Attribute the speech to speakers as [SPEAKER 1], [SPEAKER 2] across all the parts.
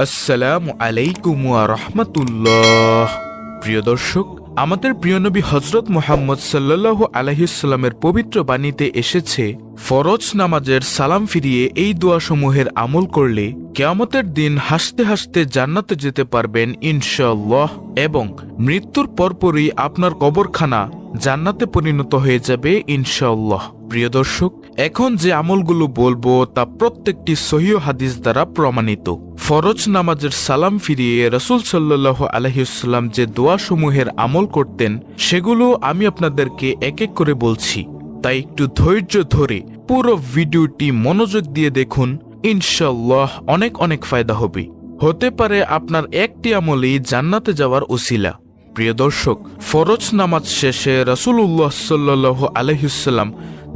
[SPEAKER 1] আসসালামু আলাইকুম ওয়া রাহমাতুল্লাহ। প্রিয় দর্শক, আমাদের প্রিয় নবী হযরত মুহাম্মদ সাল্লাল্লাহু আলাইহি ওয়াসাল্লামের পবিত্র বাণীতে এসেছে, ফরজ নামাজের সালাম ফিরিয়ে এই দোয়াসমূহের আমল করলে কিয়ামতের দিন হাসতে হাসতে জান্নাতে যেতে পারবেন ইনশাআল্লাহ, এবং মৃত্যুর পরপরই আপনার কবরখানা জান্নাতে পরিণত হয়ে যাবে ইনশাআল্লাহ। প্রিয় দর্শক, এখন যে আমলগুলো বলবো তা প্রত্যেকটি সহিহ হাদিস দ্বারা প্রমাণিত। ফরজ নামাজের সালাম ফিরিয়ে রাসূল সাল্লাল্লাহু আলাইহি ওয়াসাল্লাম যে দোয়াসমূহের আমল করতেন সেগুলো আমি আপনাদেরকে এক এক করে বলছি, তাই একটু ধৈর্য ধরে পুরো ভিডিওটি মনোযোগ দিয়ে দেখুন, ইনশাআল্লাহ অনেক অনেক ফায়দা হবে। হতে পারে আপনার একটি আমলই জান্নাতে যাওয়ার উসিলা। প্রিয় দর্শক, ফরজ নামাজ শেষে রাসূলুল্লাহ সাল্লাল্লাহু আলাইহি ওয়াসাল্লাম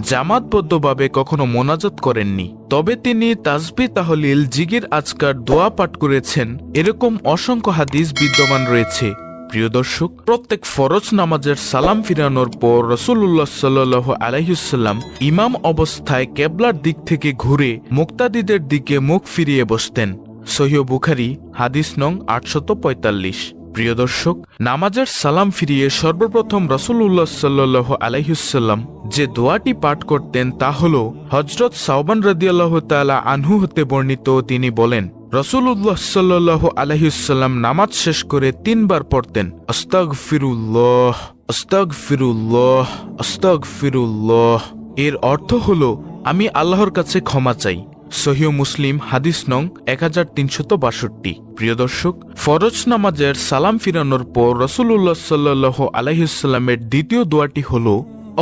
[SPEAKER 1] জামাতবদ্ধভাবে কখনো মোনাজাত করেননি, তবে তিনি তাসবিহ, তাহলিল, জিকির, আজকার, দোয়া পাঠ করেছেন। এরকম অসংখ্য হাদিস বিদ্যমান রয়েছে। প্রিয় দর্শক, প্রত্যেক ফরজ নামাজের সালাম ফিরানোর পর রাসূলুল্লাহ সাল্লাল্লাহু আলাইহি ওয়াসাল্লাম ইমাম অবস্থায় কিবলার দিক থেকে ঘুরে মুক্তাদিদের দিকে মুখ ফিরিয়ে বসতেন। সহিহ বুখারী হাদিস নং 845। প্রিয় দর্শক, নামাজের সালাম ফিরিয়ে সর্বপ্রথম রাসূলুল্লাহ সাল্লাল্লাহু আলাইহি ওয়াসাল্লাম যে দোয়াটি পাঠ করতেন তা হল হযরত সাওবান রাদিয়াল্লাহু তাআলা আনহু হতে বর্ণিত। তিনি বলেন, রাসূলুল্লাহ সাল্লাল্লাহু আলাইহি ওয়াসাল্লাম নামাজ শেষ করে 3 বার পড়তেন, আস্তাগফিরুল্লাহ, আস্তাগফিরুল্লাহ, আস্তাগফিরুল্লাহ। এর অর্থ হল, আমি আল্লাহর কাছে ক্ষমা চাই। সহিহ মুসলিম হাদিস নং 1362। প্রিয় দর্শক, ফরজ নামাজের সালাম ফিরানোর পর রাসূলুল্লাহ সাল্লাল্লাহু আলাইহি ওয়াসাল্লামের দ্বিতীয় দোয়াটি হল,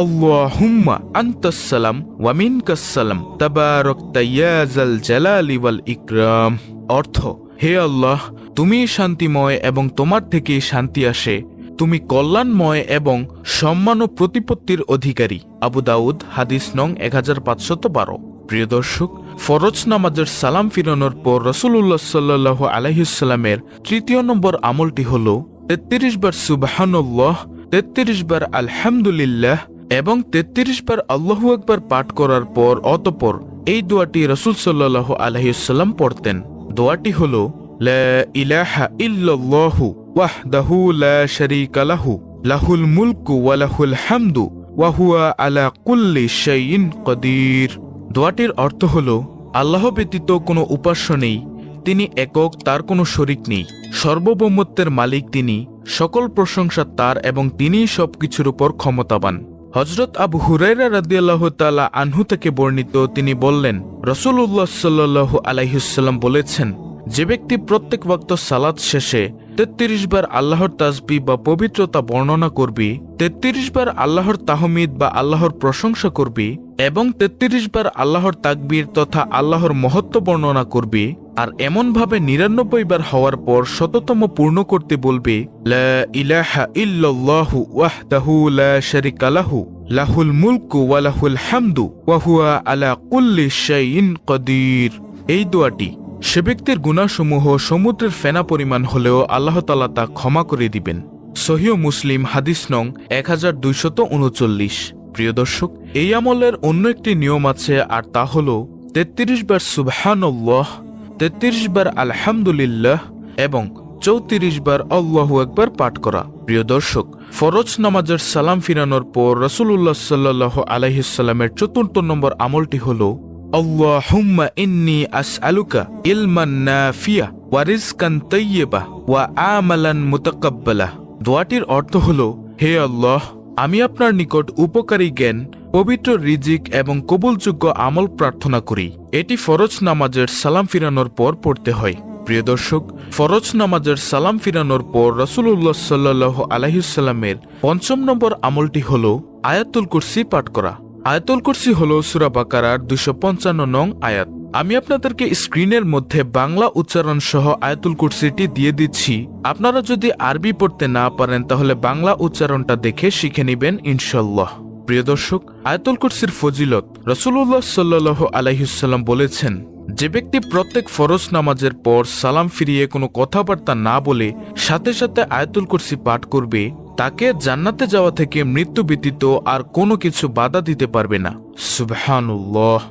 [SPEAKER 1] আল্লাহুম্মা আনতাস সালাম ওয়া মিনকাস সালাম তাবারাকতা ইয়া যাল জালালি ওয়াল ইকরাম। অর্থ, হে আল্লাহ, তুমি শান্তিময় এবং তোমার থেকে শান্তি আসে, তুমি কল্যাণময় এবং সম্মান ও প্রতিপত্তির অধিকারী। আবু দাউদ হাদিস নং 1512। প্রিয় দর্শক, ফরজ নামাজের সালাম ফিরানোর পর রাসূলুল্লাহ সাল্লাল্লাহু আলাইহি ওয়াসাল্লামের তৃতীয় নম্বর আমলটি হল 33 বার সুবহানাল্লাহ, 33 বার আলহামদুলিল্লাহ এবং 33 বার আল্লাহু আকবার পাঠ করার পর অতঃপর এই দোয়াটি রাসূল সাল্লাল্লাহু আলাইহি ওয়াসাল্লাম পড়তেন। দোয়াটি হল, লা ইলাহা ইল্লাল্লাহু ওয়াহদাহু লা শারীকা লাহু, লাহুল মুলকু ওয়া লাহুল হামদু ওয়া হুয়া আলা কুল্লি শাইইন কাদির। দোয়াটির অর্থ হল, আল্লাহ ব্যতীত কোনো উপাস্য নেই, তিনি একক, তার কোনো শরিক নেই, সর্বভৌমত্বের মালিক তিনি, সকল প্রশংসা তার এবং তিনিই সবকিছুর উপর ক্ষমতাবান। হযরত আবু হুরায়রা রাদিয়াল্লাহু তাআলা আনহু থেকে বর্ণিত, তিনি বললেন, রাসূলুল্লাহ সাল্লাল্লাহু আলাইহি ওয়াসাল্লাম বলেছেন, যে ব্যক্তি প্রত্যেক ওয়াক্ত সালাত শেষে 33 বার আল্লাহর তাসবিহ বা পবিত্রতা বর্ণনা করবে, 33 বার আল্লাহর তাহমিদ বা আল্লাহর প্রশংসা করবে এবং 33 বার আল্লাহর তাকবীর তথা আল্লাহর মহত্ব বর্ণনা করবে, আর এমনভাবে 99 বার হওয়ার পর শততম পূর্ণ করতে বলবে, লা ইলাহা ইল্লাল্লাহু ওয়াহদাহু লা শারীকা লাহু, লাহুল মুলকু ওয়া লাহুল হামদু ওয়া হুয়া আলা কুল্লি শাইইন কাদির। এই দোয়াটি সে ব্যক্তির গুনাহসমূহ সমুদ্রের ফেনা পরিমাণ হলেও আল্লাহ তাআলা তা ক্ষমা করে দিবেন। সহিহ মুসলিম হাদিস নং 1239। প্রিয় দর্শক, এই আমলের অন্য একটি নিয়ম আছে, আর তা হল 33 বার সুবহানাল্লাহ, 33 বার আলহামদুলিল্লাহ এবং 34 বার আল্লাহু আকবার পাঠ করা। প্রিয় দর্শক, ফরজ নামাজের সালাম ফিরানোর পর রাসূলুল্লাহ সাল্লাল্লাহু আলাইহি ওয়াসাল্লামের 4 নম্বর আমলটি হল, আল্লাহুম্মা ইন্নী আসআলুকা ইলমান নাফিয়া ওয়া রিজকান তাইয়্যিবা ওয়া আমালান মুতাকাব্বালা। দোয়াটির অর্থ হল, হে আল্লাহ, আমি আপনার নিকট উপকারী জ্ঞান, পবিত্র রিজিক এবং কবুলযোগ্য আমল প্রার্থনা করি। এটি ফরজ নামাজের সালাম ফিরানোর পর পড়তে হয়। প্রিয় দর্শক, ফরজ নামাজের সালাম ফিরানোর পর রাসূলুল্লাহ সাল্লাল্লাহু আলাইহি ওয়াসাল্লামের 5 নম্বর আমলটি হল আয়াতুল কুরসি পাঠ করা। আয়াতুল কুরসি হল সূরা বাকারার 255 নং আয়াত। আমি আপনাদেরকে স্ক্রিনের মধ্যে বাংলা উচ্চারণ সহ আয়াতুল কুরসিটি দিয়ে দিচ্ছি। আপনারা যদি আরবি পড়তে না পারেন তাহলে বাংলা উচ্চারণটা দেখে শিখে নেবেন ইনশাআল্লাহ। প্রিয় দর্শক, আয়াতুল কুরসির ফজিলত, রাসূলুল্লাহ সাল্লাল্লাহু আলাইহি ওয়াসাল্লাম বলেছেন, যে ব্যক্তি প্রত্যেক ফরজ নামাজের পর সালাম ফিরিয়ে কোনো কথাবার্তা না বলে সাথে সাথে আয়াতুল কুরসি পাঠ করবে, তাকে জান্নাতে যাওয়া থেকে মৃত্যু ব্যতীত আর কোনো কিছু বাধা দিতে পারবে না। সুবহানাল্লাহ।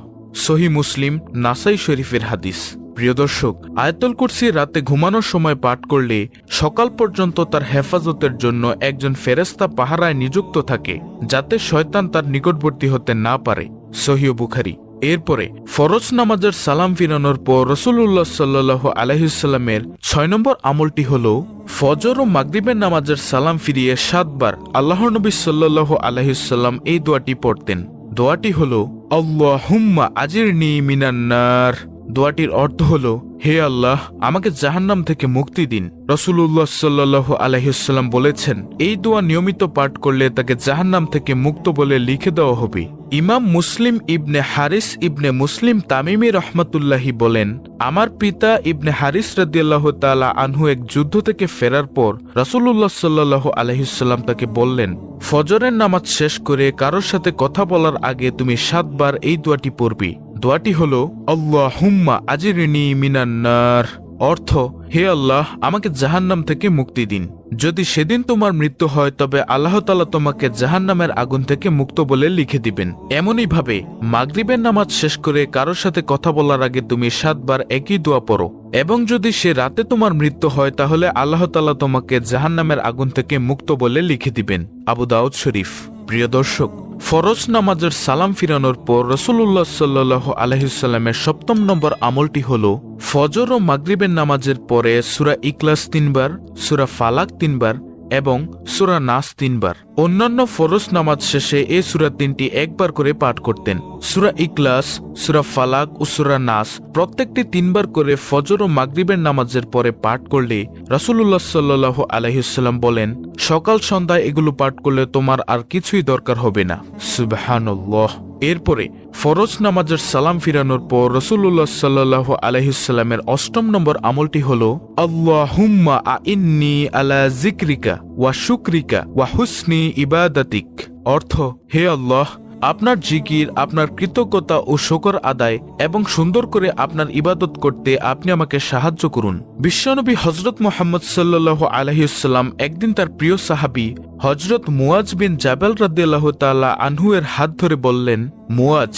[SPEAKER 1] সহিহ মুসলিম নাসাই শরীফের হাদিস। প্রিয় দর্শক, আয়াতুল কুরসি রাতে ঘুমানোর সময় পাঠ করলে সকাল পর্যন্ত তার হেফাজতের জন্য একজন ফেরেশতা পাহারায় নিযুক্ত থাকে, যাতে শয়তান তার নিকটবর্তী হতে না পারে। সহিহ বুখারী। এরপরে ফরজ নামাজের সালাম ফিরানোর পর রাসূলুল্লাহ সাল্লাল্লাহু আলাইহি ওয়াসাল্লামের 6 নম্বর আমলটি হলো ফজর ও মাগরিবের নামাজের সালাম ফিরিয়ে 7 বার আল্লাহর নবী সাল্লাল্লাহু আলাইহি ওয়াসাল্লাম এই দোয়াটি পড়তেন। দোয়াটি হলো আল্লাহুম্মা আজিরনি মিনান নার। দোয়াটির অর্থ হলো, হে আল্লাহ, আমাকে জাহান্নাম থেকে মুক্তি দিন। রাসূলুল্লাহ সাল্লাল্লাহু আলাইহি ওয়াসাল্লাম বলেছেন, এই দোয়া নিয়মিত পাঠ করলে তাকে জাহান্নাম থেকে মুক্ত বলে লিখে দেওয়া হবে। ইমাম মুসলিম ইবনে হারিস ইবনে মুসলিম তামিমি রহমাতুল্লাহি বলেন, আমার পিতা ইবনে হারিস রাদিয়াল্লাহু তাআলা আনহু এক যুদ্ধ থেকে ফেরার পর রাসূলুল্লাহ সাল্লাল্লাহু আলাইহি ওয়াসাল্লাম তাকে বললেন, ফজরের নামাজ শেষ করে কারোর সাথে কথা বলার আগে তুমি 7 বার এই দোয়াটি পড়বে। দোয়াটি হলো আল্লাহুম্মা আজিরনি মিনান নার। অর্থ, হে আল্লাহ, আমাকে জাহান্নাম থেকে মুক্তি দিন। যদি সেদিন তোমার মৃত্যু হয় তবে আল্লাহ তাআলা তোমাকে জাহান্নামের আগুন থেকে মুক্ত বলে লিখে দিবেন। এমনই ভাবে মাগরিবের নামাজ শেষ করে কারোর সাথে কথা বলার আগে তুমি 7 বার একই দোয়া পড়ো, এবং যদি সে রাতে তোমার মৃত্যু হয় তাহলে আল্লাহ তাআলা তোমাকে জাহান্নামের আগুন থেকে মুক্ত বলে লিখে দিবেন। আবু দাউদ শরীফ। প্রিয় দর্শক, ফরজ নামাজের সালাম ফিরানোর পর রাসূলুল্লাহ সাল্লাল্লাহু আলাইহি ওয়াসাল্লামের 7 নম্বর আমলটি হলো ফজর ও মাগরিবের নামাজের পরে সূরা ইখলাস 3 বার, সূরা ফালাক 3 বার এবং সূরা নাস 3 বার। অন্যান্য ফরজ নামাজ শেষে এই সূরা 3টি একবার করে পাঠ করতেন। সূরা ইখলাস, সূরা ফালাক ও সূরা নাস প্রত্যেকটি 3 বার করে ফজর ও মাগরিবের নামাজের পরে পাঠ করলে রাসূলুল্লাহ সাল্লাল্লাহু আলাইহি ওয়াসাল্লাম বলেন, সকাল সন্ধ্যায় এগুলো পাঠ করলে তোমার আর কিছুই দরকার হবে না। সুবহানাল্লাহ। এরপরে ফরজ নামাজের সালাম ফিরানোর পর রাসূলুল্লাহ সাল্লাল্লাহু আলাইহি ওয়াসাল্লামের 8 নম্বর আমলটি হলো আল্লাহুম্মা আইন্নি আলা যিকরিকা ওয়া শুকরিকা ওয়া হুসনি ইবাদাতিক। অর্থ, হে আল্লাহ, আপনার জিকির, আপনার কৃতজ্ঞতা ও শুকর আদায় এবং সুন্দর করে আপনার ইবাদত করতে আপনি আমাকে সাহায্য করুন। বিশ্বনবী হযরত মুহাম্মদ সাল্লাল্লাহু আলাইহি ওয়াসাল্লাম একদিন তার প্রিয় সাহাবী হযরত মুয়াজ বিন জাবাল রাদিয়াল্লাহু তাআলা আনহু এর হাত ধরে বললেন, মুয়াজ,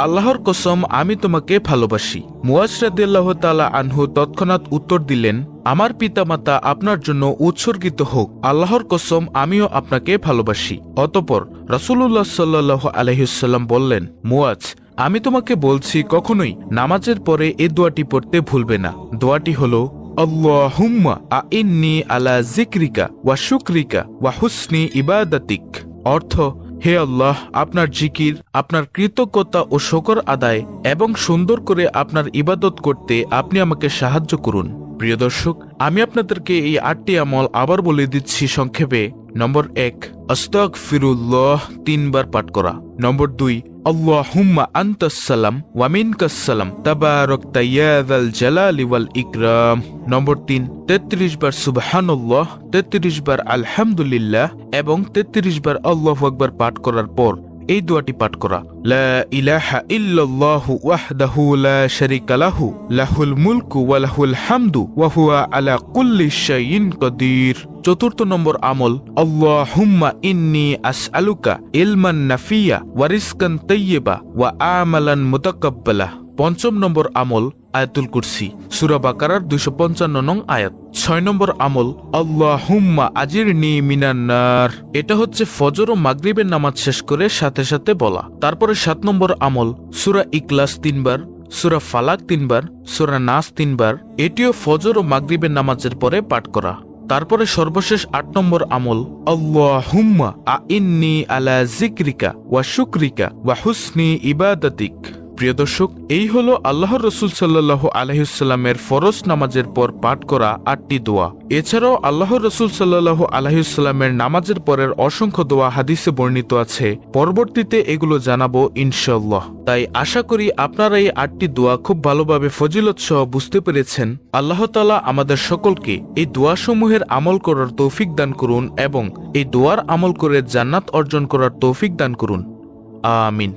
[SPEAKER 1] আল্লাহর কসম আমি তোমাকে ভালোবাসি। মুয়াজ রাদিয়াল্লাহু তাআলা আনহু তৎক্ষণাৎ উত্তর দিলেন, আমার পিতামাতা আপনার জন্য উৎসর্গিত হোক, আল্লাহর কসম আমিও আপনাকে ভালোবাসি। অতঃপর রাসূলুল্লাহ সাল্লাল্লাহু আলাইহি ওয়াসাল্লাম বললেন, মুয়াজ, আমি তোমাকে বলছি কখনোই নামাজের পরে এই দোয়াটি পড়তে ভুলবে না। দোয়াটি হলো আল্লাহুম্মা আইন্নি আলা যিকরিকা ওয়া শুকরিকা ওয়া হুসনি ইবাদাতিক। অর্থ, হে আল্লাহ, আপনার জিকির, আপনার কৃতজ্ঞতা ও শুকর আদায় এবং সুন্দর করে আপনার ইবাদত করতে আপনি আমাকে সাহায্য করুন। প্রিয় দর্শক, আমি আপনাদেরকে এই 8টি আমল আবার বলে দিচ্ছি সংক্ষেপে। নম্বর 1, আস্তাগফিরুল্লাহ 3 বার পাঠ করা। নম্বর 2, আল্লাহুম্মা আনতাস সালাম ওয়া মিনকাস সালাম তাবারাকতা ইয়া যাল জালালি ওয়াল ইকরাম। নম্বর 3, 33 বার সুবহানাল্লাহ, 33 বার আলহামদুলিল্লাহ এবং 33 বার আল্লাহু আকবার পাঠ করার পর এই দোয়াটি পাঠ করা, লা ইলাহা ইল্লাল্লাহু ওয়াহদাহু লা শারীকা লাহু লাহুল মুলকু ওয়া লাহুল হামদু ওয়া হুয়া আলা কুল্লি শাইইন কাদির। 4 নম্বর আমল, আল্লাহুম্মা ইন্নী আসআলুকা ইলমান নাফিয়া ওয়া রিজকান তাইয়্যিবা ওয়া আমালান মুতাকাব্বালা। 5 নম্বর আমল, আয়াতুল কুরসি, সূরা বাকারার 255 নং আয়াত। 6 নম্বর আমল, আল্লাহুম্মা আজিরনি মিনান নার। এটা হচ্ছে ফজর ও মাগরিবের নামাজ শেষ করে সাথে সাথে বলা। তারপরে 7 নম্বর আমল, সূরা ইখলাস 3 বার, সূরা ফালাক 3 বার, সূরা নাস 3 বার। এটিও ফজর ও মাগরিবের নামাজের পরে পাঠ করা। তারপরে সর্বশেষ 8 নম্বর আমল, আল্লাহুম্মা আইন্নি আলা যিকরিকা ওয়া শুকরিকা ওয়া হুসনি ইবাদাতিক। প্রিয় দর্শক, এই হলো আল্লাহর রাসূল সাল্লাল্লাহু আলাইহি ওয়াসাল্লামের ফরজ নামাজের পর পাঠ করা 8টি দোয়া। এছাড়াও আল্লাহর রাসূল সাল্লাল্লাহু আলাইহি ওয়াসাল্লামের নামাজের পরের অসংখ্য দোয়া হাদিসে বর্ণিত আছে। পরবর্তীতে এগুলো জানাবো ইনশাআল্লাহ। তাই আশা করি আপনারা এই 8টি দোয়া খুব ভালোভাবে ফজিলত সহ বুঝতে পেরেছেন। আল্লাহ তাআলা আমাদের সকলকে এই দোয়াসমূহের আমল করার তৌফিক দান করুন এবং এই দোয়ার আমল করে জান্নাত অর্জন করার তৌফিক দান করুন। আমিন।